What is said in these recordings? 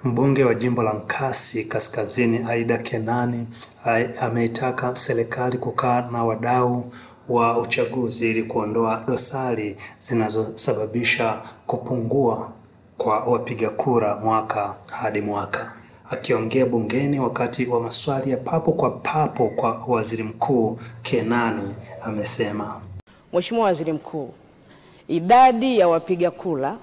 Mbunge wa jimbo la Nkasi Kaskazini Aida Kenani ameitaka serikali kukaa na wadau wa uchaguzi ili kuondoa dosari zinazosababisha kupungua kwa wapiga kura mwaka hadi mwaka. Akiongea bungeni wakati wa maswali ya papo kwa papo kwa Waziri Mkuu, Kenani amesema, Mheshimiwa Waziri Mkuu, idadi ya wapiga kura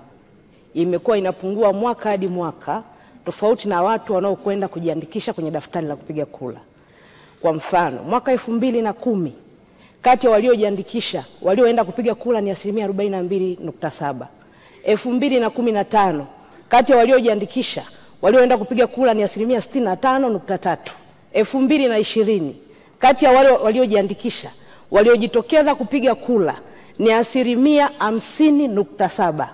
imekuwa inapungua mwaka hadi mwaka, tofauti na watu wanaokwenda kujiandikisha kwenye daftari la kupiga kura. Kwa mfano, mwaka 2010 kati ya waliojiandikisha walioenda kupiga kura ni 42.7. 2015 kati ya waliojiandikisha walioenda kupiga kura ni 65.3. 2020 kati ya wale waliojiandikisha waliojitokeza kupiga kura ni 50.7.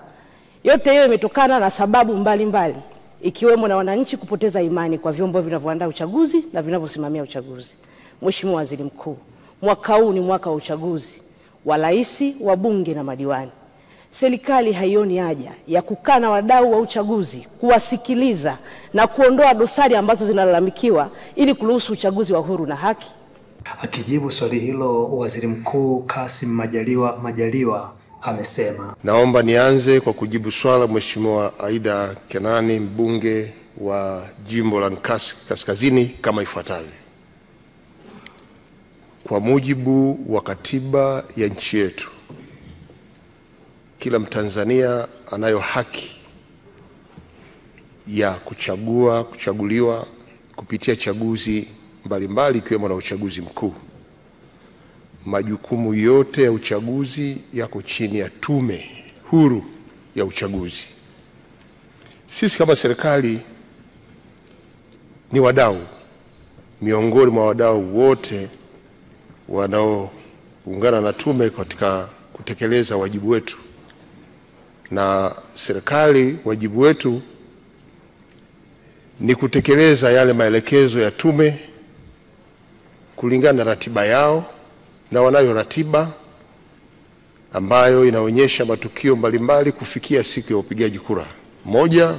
Yote hiyo imetokana na sababu mbalimbali ikiwemo na wananchi kupoteza imani kwa vyombo vinavyoandaa uchaguzi na vinavyosimamia uchaguzi. Mheshimiwa Waziri Mkuu, mwaka huu ni mwaka wa uchaguzi wa rais, wa bunge na madiwani. Serikali haioni haja ya kukaa na wadau wa uchaguzi, kuwasikiliza na kuondoa dosari ambazo zinalalamikiwa ili kuruhusu uchaguzi wa huru na haki? Akijibu swali hilo, Waziri Mkuu Kassim Majaliwa amesema, naomba nianze kwa kujibu swala Mheshimiwa Aida Kenani, mbunge wa jimbo la Nkasi Kaskazini kama ifuatavyo. Kwa mujibu wa katiba ya nchi yetu, kila Mtanzania anayo haki ya kuchaguliwa kupitia chaguzi mbalimbali ikiwemo na uchaguzi mkuu. Majukumu yote ya uchaguzi yako chini ya Tume Huru ya Uchaguzi. Sisi kama serikali ni wadau miongoni mwa wadau wote wanaoungana na tume katika kutekeleza wajibu wetu. Na serikali, wajibu wetu ni kutekeleza yale maelekezo ya tume kulingana na ratiba yao, na wanayo ratiba ambayo inaonyesha matukio mbalimbali kufikia siku ya upigaji kura. Moja,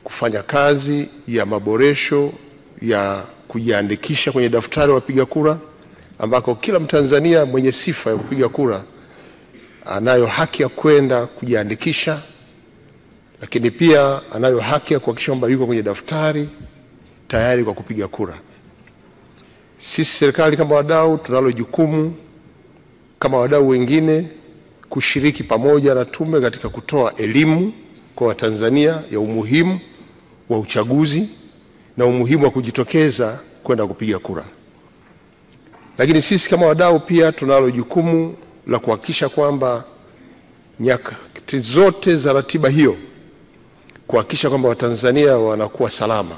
kufanya kazi ya maboresho ya kujiandikisha kwenye daftari wapiga kura, ambako kila Mtanzania mwenye sifa ya kupiga kura anayo haki ya kwenda kujiandikisha, lakini pia anayo haki ya kuhakikisha kwamba yuko kwenye daftari tayari kwa kupiga kura. Sisi serikali kama wadau tunalo jukumu kama wadau wengine kushiriki pamoja na tume katika kutoa elimu kwa Watanzania ya umuhimu wa uchaguzi na umuhimu wa kujitokeza kwenda kupiga kura. Lakini sisi kama wadau pia tunalo jukumu la kuhakikisha kwamba nyakati zote za ratiba hiyo, kuhakikisha kwamba Watanzania wanakuwa salama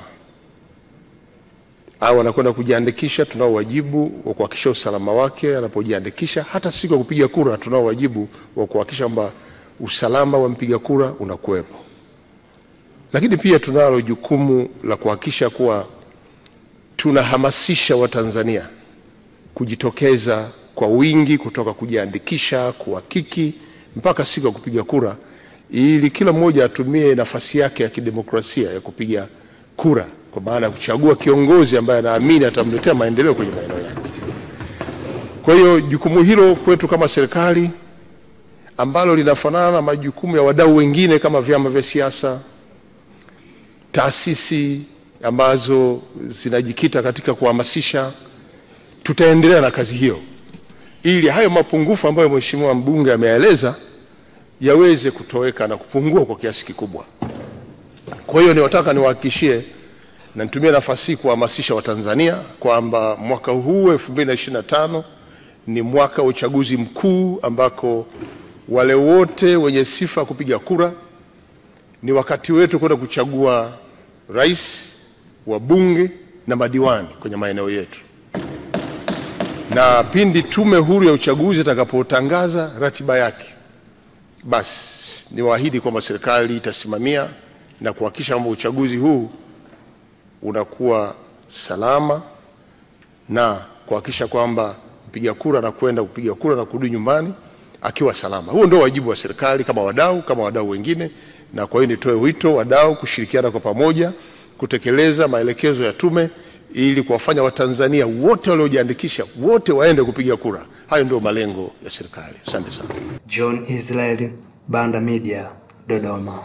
au wanakwenda kujiandikisha. Tunao wajibu wa kuhakikisha usalama wake anapojiandikisha. Hata siku ya kupiga kura tunao wajibu wa kuhakikisha kwamba usalama wa mpiga kura unakuwepo. Lakini pia tunalo jukumu la kuhakikisha kuwa tunahamasisha Watanzania kujitokeza kwa wingi kutoka kujiandikisha, kuhakiki mpaka siku ya kupiga kura, ili kila mmoja atumie nafasi yake ya kidemokrasia ya kupiga kura, kwa maana ya kuchagua kiongozi ambaye anaamini atamletea maendeleo kwenye maeneo yake. Kwa hiyo jukumu hilo kwetu kama serikali, ambalo linafanana na majukumu ya wadau wengine kama vyama vya siasa, taasisi ambazo zinajikita katika kuhamasisha, tutaendelea na kazi hiyo ili hayo mapungufu ambayo Mheshimiwa mbunge ameeleza yaweze kutoweka na kupungua kwa kiasi kikubwa. Kwa hiyo niwataka niwahakikishie na nitumie nafasi hii kuhamasisha Watanzania kwamba mwaka huu 2025 ni mwaka wa uchaguzi mkuu, ambako wale wote wenye sifa kupiga kura, ni wakati wetu kwenda kuchagua rais, wabunge na madiwani kwenye maeneo yetu. Na pindi Tume Huru ya Uchaguzi itakapotangaza ratiba yake, basi niwaahidi kwamba serikali itasimamia na kuhakikisha kwamba uchaguzi huu unakuwa salama na kuhakikisha kwamba mpiga kura anakwenda kupiga kura na kurudi nyumbani akiwa salama. Huo ndio wajibu wa serikali kama wadau wengine, na kwa hiyo nitoe wito wadau kushirikiana kwa pamoja kutekeleza maelekezo ya tume ili kuwafanya Watanzania wote waliojiandikisha wote waende kupiga kura. Hayo ndio malengo ya serikali. Asante sana. John Israel, Banda Media, Dodoma.